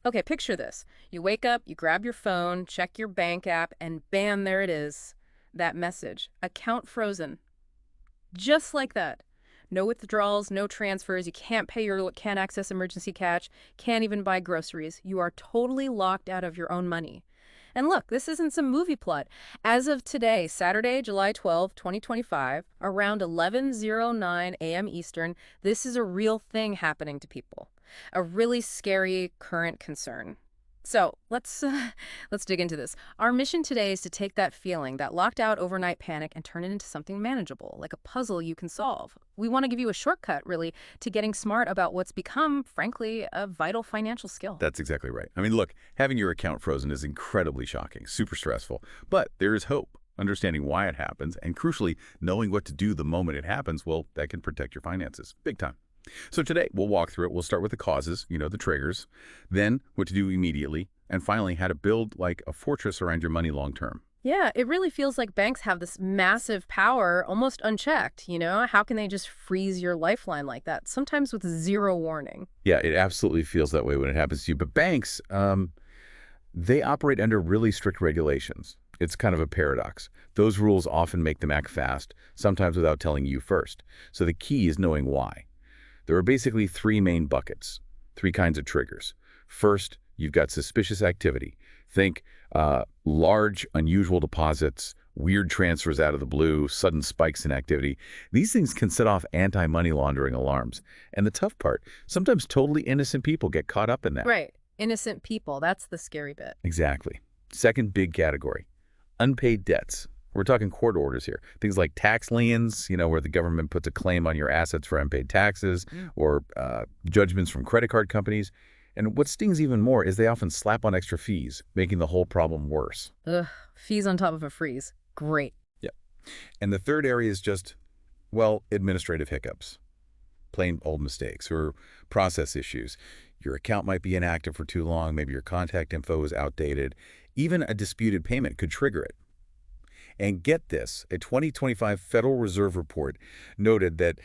Okay, picture this. You wake up, you grab your phone, check your bank app, and bam, there it is. That message. Account frozen. Just like that. No withdrawals, no transfers. You can't pay your can't access emergency cash, can't even buy groceries. You are totally locked out of your own money. And look, this isn't some movie plot. As of today, Saturday, July 12, 2025, around 11:09 a.m. Eastern, this is a real thing happening to people. A really scary current concern. So let's dig into this. Our mission today is to take that feeling, that locked out overnight panic, and turn it into something manageable, like a puzzle you can solve. We want to give you a shortcut, really, to getting smart about what's become, frankly, a vital financial skill. That's exactly right. I mean, look, having your account frozen is incredibly shocking, super stressful, but there is hope. Understanding why it happens, and crucially, knowing what to do the moment it happens, well, that can protect your finances. Big time. So today, we'll walk through it. We'll start with the causes, the triggers, then what to do immediately, and finally, how to build like a fortress around your money long term. Yeah, it really feels like banks have this massive power almost unchecked, How can they just freeze your lifeline like that, sometimes with zero warning? Yeah, it absolutely feels that way when it happens to you. But banks, they operate under really strict regulations. It's kind of a paradox. Those rules often make them act fast, sometimes without telling you first. So the key is knowing why. There are basically three main buckets, three kinds of triggers. First, you've got suspicious activity. Think large, unusual deposits, weird transfers out of the blue, sudden spikes in activity. These things can set off anti-money laundering alarms. And the tough part, sometimes totally innocent people get caught up in that. Right. Innocent people, that's the scary bit. Exactly. Second big category, unpaid debts. We're talking court orders here. Things like tax liens, where the government puts a claim on your assets for unpaid taxes, or judgments from credit card companies. And what stings even more is they often slap on extra fees, making the whole problem worse. Ugh, fees on top of a freeze. Great. Yeah. And the third area is just, well, administrative hiccups, plain old mistakes or process issues. Your account might be inactive for too long. Maybe your contact info is outdated. Even a disputed payment could trigger it. And get this, a 2025 Federal Reserve report noted that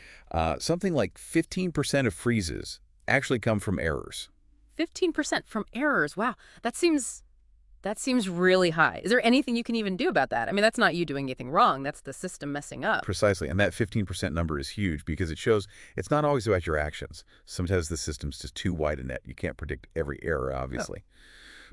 something like 15% of freezes actually come from errors. 15% from errors. Wow, that seems really high. Is there anything you can even do about that? I mean, that's not you doing anything wrong. That's the system messing up. Precisely, and that 15% number is huge because it shows it's not always about your actions. Sometimes the system's just too wide a net. You can't predict every error, obviously.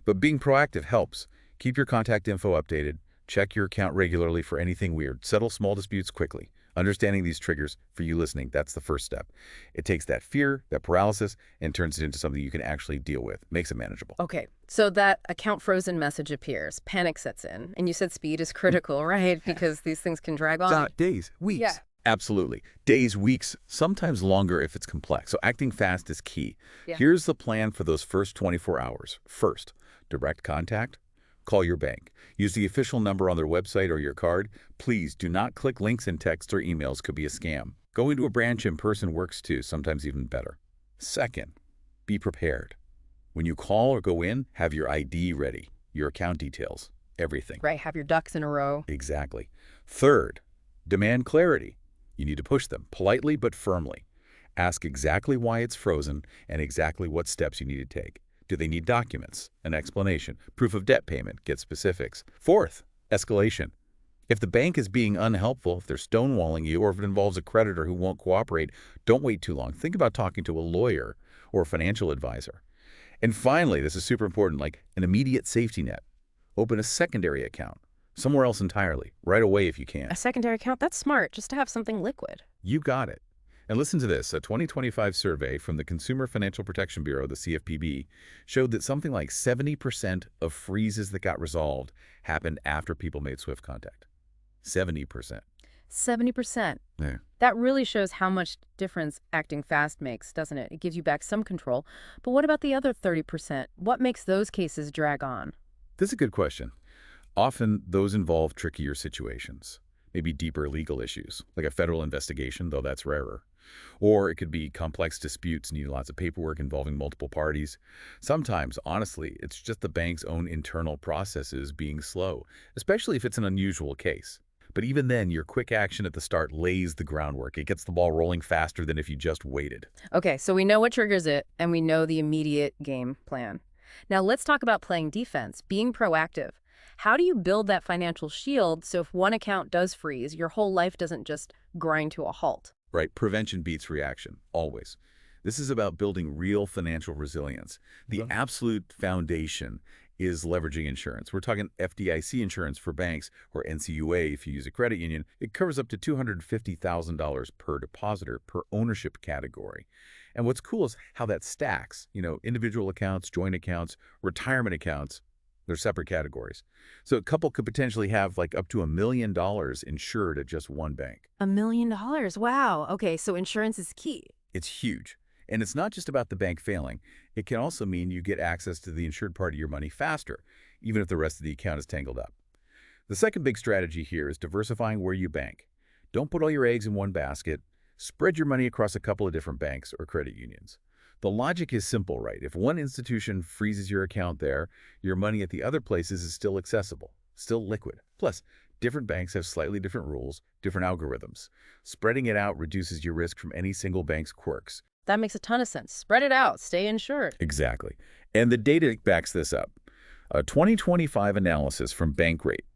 But being proactive helps. Keep your contact info updated. Check your account regularly for anything weird. Settle small disputes quickly. Understanding these triggers, for you listening, that's the first step. It takes that fear, that paralysis, and turns it into something you can actually deal with. Makes it manageable. Okay, so that account frozen message appears. Panic sets in. And you said speed is critical, right? Because these things can drag on. Days, weeks. Yeah. Absolutely. Days, weeks, sometimes longer if it's complex. So acting fast is key. Yeah. Here's the plan for those first 24 hours. First, direct contact. Call your bank. Use the official number on their website or your card. Please do not click links in text or emails. Could be a scam. Going to a branch in person works too, sometimes even better. Second, be prepared. When you call or go in, have your ID ready, your account details, everything. Right, have your ducks in a row. Exactly. Third, demand clarity. You need to push them politely but firmly. Ask exactly why it's frozen and exactly what steps you need to take. Do they need documents, an explanation, proof of debt payment? Get specifics. Fourth, escalation. If the bank is being unhelpful, if they're stonewalling you, or if it involves a creditor who won't cooperate, don't wait too long. Think about talking to a lawyer or a financial advisor. And finally, this is super important, like an immediate safety net. Open a secondary account, somewhere else entirely, right away if you can. A secondary account? That's smart, just to have something liquid. You got it. And listen to this, a 2025 survey from the Consumer Financial Protection Bureau, the CFPB, showed that something like 70% of freezes that got resolved happened after people made swift contact. 70%. 70%. Yeah. That really shows how much difference acting fast makes, doesn't it? It gives you back some control. But what about the other 30%? What makes those cases drag on? This is a good question. Often those involve trickier situations, maybe deeper legal issues, like a federal investigation, though that's rarer. Or it could be complex disputes needing lots of paperwork involving multiple parties. Sometimes, honestly, it's just the bank's own internal processes being slow, especially if it's an unusual case. But even then, your quick action at the start lays the groundwork. It gets the ball rolling faster than if you just waited. Okay, so we know what triggers it, and we know the immediate game plan. Now let's talk about playing defense, being proactive. How do you build that financial shield so if one account does freeze, your whole life doesn't just grind to a halt? Right, prevention beats reaction, always. This is about building real financial resilience. The absolute foundation is leveraging insurance. We're talking FDIC insurance for banks, or NCUA if you use a credit union. It covers up to $250,000 per depositor per ownership category. And what's cool is how that stacks. Individual accounts, joint accounts, retirement accounts, they're separate categories. So a couple could potentially have like up to $1 million insured at just one bank. $1 million. Wow. Okay, so insurance is key. It's huge. And it's not just about the bank failing. It can also mean you get access to the insured part of your money faster, even if the rest of the account is tangled up. The second big strategy here is diversifying where you bank. Don't put all your eggs in one basket. Spread your money across a couple of different banks or credit unions. The logic is simple, right? If one institution freezes your account there, your money at the other places is still accessible, still liquid. Plus, different banks have slightly different rules, different algorithms. Spreading it out reduces your risk from any single bank's quirks. That makes a ton of sense. Spread it out. Stay insured. Exactly. And the data backs this up. A 2025 analysis from Bankrate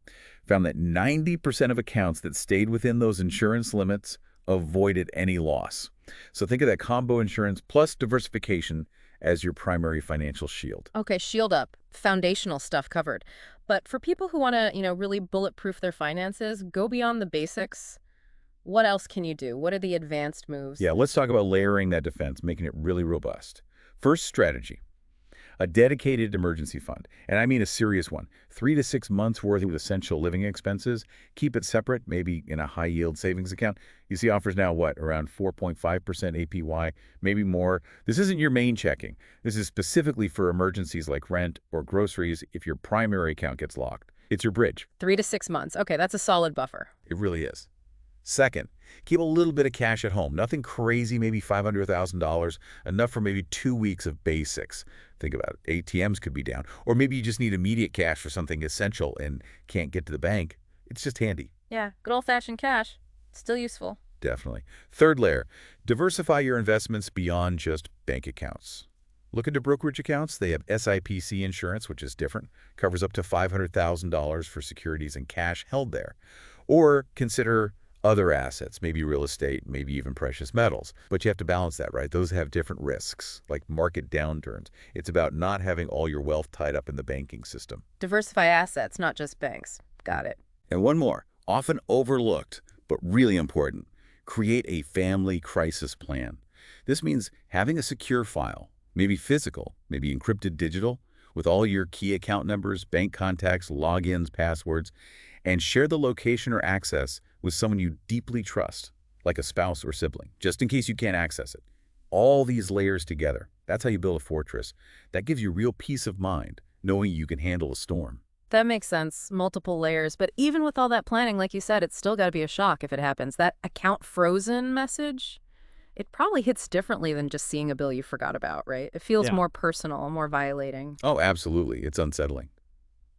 found that 90% of accounts that stayed within those insurance limits avoided any loss. So think of that combo insurance plus diversification as your primary financial shield. Okay, shield up. Foundational stuff covered. But for people who want to, really bulletproof their finances, go beyond the basics. What else can you do? What are the advanced moves? Yeah, let's talk about layering that defense, making it really robust. First strategy, a dedicated emergency fund. And I mean a serious one. 3 to 6 months worth of essential living expenses. Keep it separate, maybe in a high-yield savings account. You see offers now, around 4.5% APY, maybe more. This isn't your main checking. This is specifically for emergencies like rent or groceries if your primary account gets locked. It's your bridge. 3 to 6 months. Okay, that's a solid buffer. It really is. Second, keep a little bit of cash at home. Nothing crazy, maybe $500,000, enough for maybe 2 weeks of basics. Think about it. ATMs could be down. Or maybe you just need immediate cash for something essential and can't get to the bank. It's just handy. Yeah, good old-fashioned cash. Still useful. Definitely. Third layer, diversify your investments beyond just bank accounts. Look into brokerage accounts. They have SIPC insurance, which is different, covers up to $500,000 for securities and cash held there. Or consider other assets, maybe real estate, maybe even precious metals. But you have to balance that, right? Those have different risks, like market downturns. It's about not having all your wealth tied up in the banking system. Diversify assets, not just banks. Got it. And one more, often overlooked, but really important. Create a family crisis plan. This means having a secure file, maybe physical, maybe encrypted digital, with all your key account numbers, bank contacts, logins, passwords, and share the location or access with someone you deeply trust, like a spouse or sibling, just in case you can't access it. All these layers together, that's how you build a fortress. That gives you real peace of mind, knowing you can handle a storm. That makes sense. Multiple layers. But even with all that planning, like you said, it's still got to be a shock if it happens. That account frozen message, it probably hits differently than just seeing a bill you forgot about, right? It feels more personal, more violating. Oh, absolutely. It's unsettling.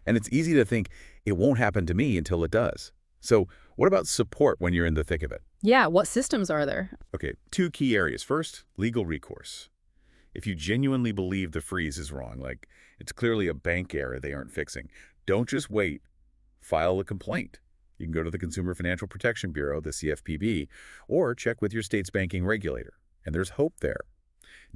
And it's easy to think it won't happen to me until it does. So what about support when you're in the thick of it? Yeah, what systems are there? Okay, 2 key areas. First, legal recourse. If you genuinely believe the freeze is wrong, like it's clearly a bank error they aren't fixing, don't just wait. File a complaint. You can go to the Consumer Financial Protection Bureau, the CFPB, or check with your state's banking regulator. And there's hope there.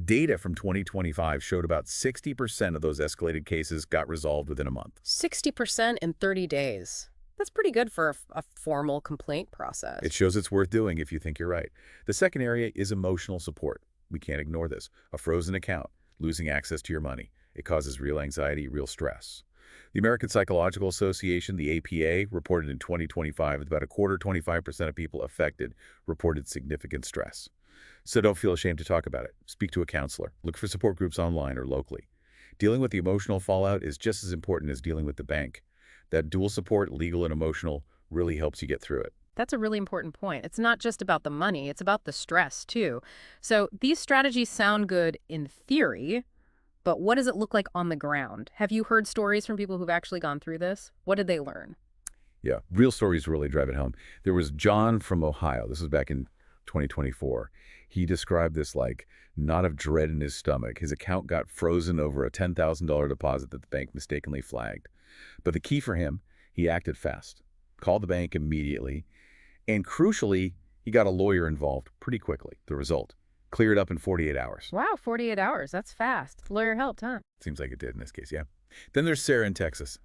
Data from 2025 showed about 60% of those escalated cases got resolved within a month. 60% in 30 days. That's pretty good for a formal complaint process. It shows it's worth doing if you think you're right. The second area is emotional support. We can't ignore this. A frozen account, losing access to your money. It causes real anxiety, real stress. The American Psychological Association, the APA, reported in 2025 that about 25% of people affected reported significant stress. So don't feel ashamed to talk about it. Speak to a counselor. Look for support groups online or locally. Dealing with the emotional fallout is just as important as dealing with the bank. That dual support, legal and emotional, really helps you get through it. That's a really important point. It's not just about the money, it's about the stress, too. So these strategies sound good in theory, but what does it look like on the ground? Have you heard stories from people who've actually gone through this? What did they learn? Yeah, real stories really drive it home. There was John from Ohio. This was back in 2024. He described this like knot of dread in his stomach. His account got frozen over a $10,000 deposit that the bank mistakenly flagged. But the key for him, he acted fast, called the bank immediately, and crucially, he got a lawyer involved pretty quickly. The result, cleared up in 48 hours. Wow, 48 hours. That's fast. Lawyer helped, huh? Seems like it did in this case, yeah. Then there's Sarah in Texas.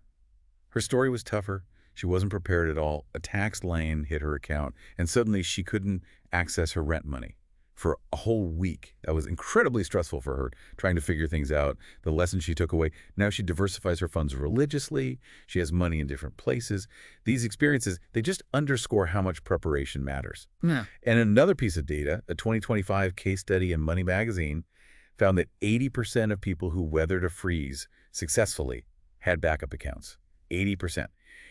Her story was tougher. She wasn't prepared at all. A tax lien hit her account, and suddenly she couldn't access her rent money for a whole week. That was incredibly stressful for her, trying to figure things out. The lesson she took away, now she diversifies her funds religiously. She has money in different places. These experiences, they just underscore how much preparation matters. Yeah. And another piece of data, a 2025 case study in Money Magazine, found that 80% of people who weathered a freeze successfully had backup accounts. 80%.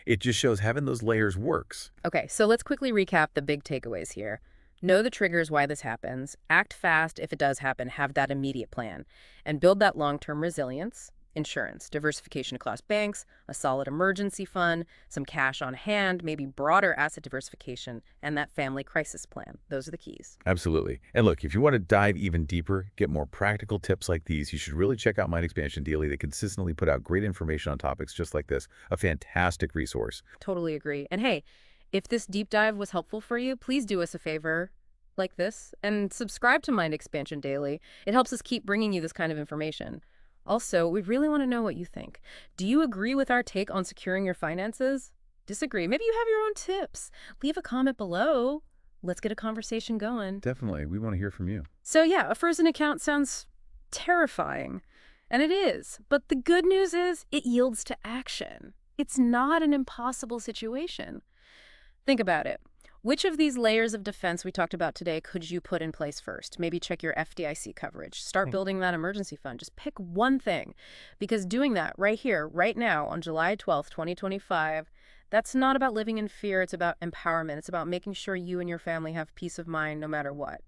It just shows having those layers works. Okay, so let's quickly recap the big takeaways here. Know the triggers why this happens, act fast if it does happen, have that immediate plan, and build that long-term resilience, insurance, diversification across banks, a solid emergency fund, some cash on hand, maybe broader asset diversification, and that family crisis plan. Those are the keys. Absolutely. And look, if you want to dive even deeper, get more practical tips like these, you should really check out Mind Expansion Daily. They consistently put out great information on topics just like this. A fantastic resource. Totally agree. And hey, if this deep dive was helpful for you, please do us a favor like this and subscribe to Mind Expansion Daily. It helps us keep bringing you this kind of information. Also, we really want to know what you think. Do you agree with our take on securing your finances? Disagree? Maybe you have your own tips. Leave a comment below. Let's get a conversation going. Definitely. We want to hear from you. So yeah, a frozen account sounds terrifying. And it is. But the good news is it yields to action. It's not an impossible situation. Think about it. Which of these layers of defense we talked about today could you put in place first? Maybe check your FDIC coverage. Start building that emergency fund. Just pick one thing. Because doing that right here, right now, on July 12th, 2025, that's not about living in fear. It's about empowerment. It's about making sure you and your family have peace of mind no matter what.